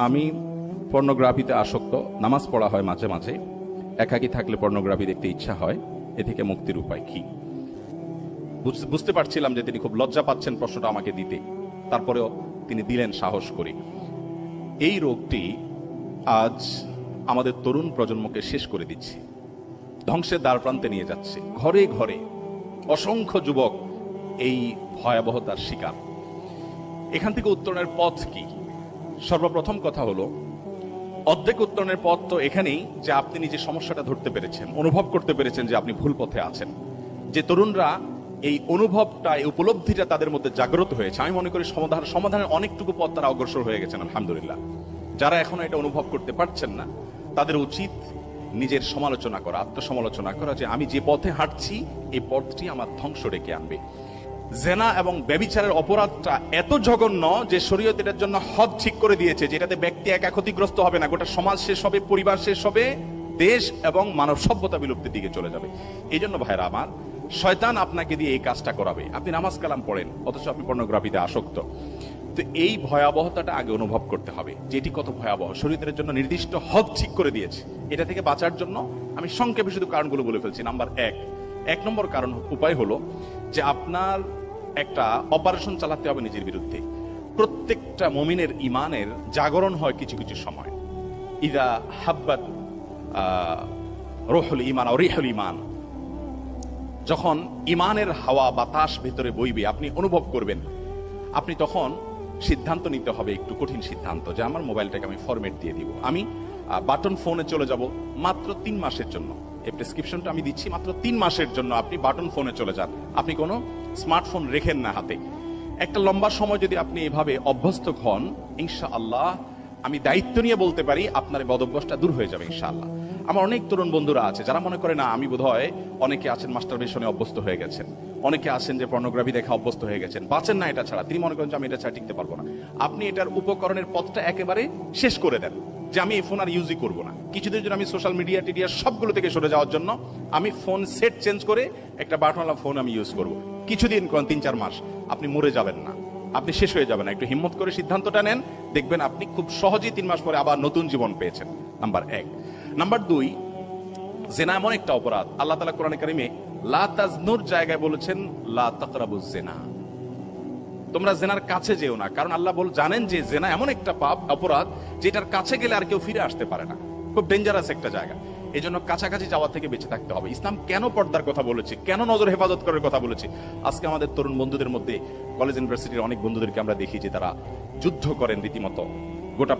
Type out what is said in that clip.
আমি পর্নোগ্রাফিতে আসক্ত। নামাজ পড়া হয় মাঝে মাঝে, একাকী থাকলে পর্নোগ্রাফি দেখতে ইচ্ছা হয়। এ থেকে মুক্তির উপায় কি? বুঝতে পারছিলাম যে তিনি খুব লজ্জা পাচ্ছেন প্রশ্নটা আমাকে দিতে, তারপরেও তিনি দিলেন সাহস করে। এই রোগটি আজ আমাদের তরুণ প্রজন্মকে শেষ করে দিচ্ছে, ধ্বংসের দ্বার প্রান্তে নিয়ে যাচ্ছে। ঘরে ঘরে অসংখ্য যুবক এই ভয়াবহতার শিকার। এখান থেকে উত্তরণের পথ কি? সর্বপ্রথম কথা হলো, অর্ধেক উত্তরণের পথ তো এখানেই যে আপনি নিজে সমস্যাটা ধরতে পেরেছেন, অনুভব করতে পেরেছেন যে আপনি ভুল পথে আছেন। যে তরুণরা এই অনুভবটা, এই উপলব্ধিটা তাদের মধ্যে জাগ্রত হয়েছে, আমি মনে করি সমাধানের অনেকটুকু পথ তারা অগ্রসর হয়ে গেছেন, আলহামদুলিল্লাহ। যারা এখনো এটা অনুভব করতে পারছেন না, তাদের উচিত নিজের সমালোচনা করা, আত্মসমালোচনা করা, যে আমি যে পথে হাঁটছি এই পথটি আমার ধ্বংস ডেকে আনবে। জেনা এবং ব্যভিচারের অপরাধটা এত জঘন্য যে শরীয়ত এটার জন্য হদ ঠিক করে দিয়েছে, যেটাতে ব্যক্তি একা ক্ষতিগ্রস্ত হবে না, গোটা সমাজ শেষ হবে, পরিবার শেষ হবে, দেশ এবং মানব সভ্যতা বিলুপ্তির দিকে চলে যাবে। এই জন্য ভাইরা আমার, শয়তান আপনাকে দিয়ে এই কাজটা করাবে। আপনি নামাজ কালাম পড়েন, অথচ আপনি পর্নোগ্রাফিতে আসক্ত। তো এই ভয়াবহতাটা আগে অনুভব করতে হবে যে এটি কত ভয়াবহ। শরীয়তের জন্য নির্দিষ্ট হদ ঠিক করে দিয়েছে। এটা থেকে বাঁচার জন্য আমি সংক্ষেপে শুধু কারণগুলো বলে ফেলছি। নাম্বার এক নম্বর কারণ, উপায় হলো যে আপনার একটা অপারেশন চালাতে হবে নিজের বিরুদ্ধে। প্রত্যেকটা মুমিনের ইমানের জাগরণ হয় কিছু কিছু সময়। ইদা হাব্বাত রুহুল ঈমান ও রিহুল ঈমান, যখন ইমানের হাওয়া বাতাস ভেতরে বইবে, আপনি অনুভব করবেন, আপনি তখন সিদ্ধান্ত নিতে হবে, একটু কঠিন সিদ্ধান্ত, যে আমার মোবাইলটাকে আমি ফরম্যাট দিয়ে দিব, আমি বাটন ফোনে চলে যাব মাত্র 3 মাসের জন্য। এই প্রেসক্রিপশনটা আমি দিচ্ছি, মাত্র 3 মাসের জন্য আপনি বাটন ফোনে চলে যান। আপনি কোনো স্মার্টফোন রেখেন না হাতে। একটা লম্বা সময় যদি আপনি এভাবে অভ্যস্ত হন, ইনশাআল্লাহ আমি দায়িত্ব নিয়ে বলতে পারি আপনার বদভ্যাসটা দূর হয়ে যাবে ইনশাআল্লাহ। আমার অনেক তরুণ বন্ধুরা আছে যারা মনে করে, না আমি বোধহয়, অনেকে আছেন মাস্টারবেশনে অভ্যস্ত হয়ে গেছেন, অনেকে আছেন যে পর্নোগ্রাফি দেখা অভ্যস্ত হয়ে গেছেন, বাঁচেন না এটা ছাড়া। তিনি মনে করেন যে আমি এটা ছাড়া টিকতে পারবো না। আপনি এটার উপকরণের পথটা একেবারে শেষ করে দেন, যে আমি এই ফোন আর ইউজই করবো না। কিছুদিন জন্য আমি সোশ্যাল মিডিয়া টিডিয়া সবগুলো থেকে সরে যাওয়ার জন্য আমি ফোন সেট চেঞ্জ করে একটা বাটনওয়ালা ফোন আমি ইউজ করবো। কিছুদিন, 3-4 মাস, আপনি মরে যাবেন না, আপনি শেষ হয়ে যাবেন না। একটু হিম্মত করে সিদ্ধান্তটা নেন, দেখবেন আপনি খুব সহজেই 3 মাস পরে আবার নতুন জীবন পেয়েছেন। নাম্বার 1। নাম্বার 2, জেনা এমন একটা অপরাধ, আল্লাহ তাআলা কোরআনে কারিমে লা তাজনুর জায়গায় বলেছেন লা তাকরাবুজ জিনা, তোমরা জেনার কাছে যেও না। কারণ আল্লাহ জানেন যে জেনা এমন একটা পাপ, অপরাধ, যেটার কাছে গেলে আর কেউ ফিরে আসতে পারে না, খুব ডেঞ্জারাস একটা জায়গা। এই জন্য কাছাকাছি যাওয়া থেকে বেঁচে থাকতে হবে। ইসলাম কেন পর্দার কথা বলেছে, কেন নজর হেফাজত করার কথা বলেছে? আজকে আমাদের তরুণ বন্ধুদের মধ্যে, কলেজ ইউনিভার্সিটির অনেক বন্ধুদেরকে আমরা দেখি যে তারা যুদ্ধ করেন রীতিমতো, গোটা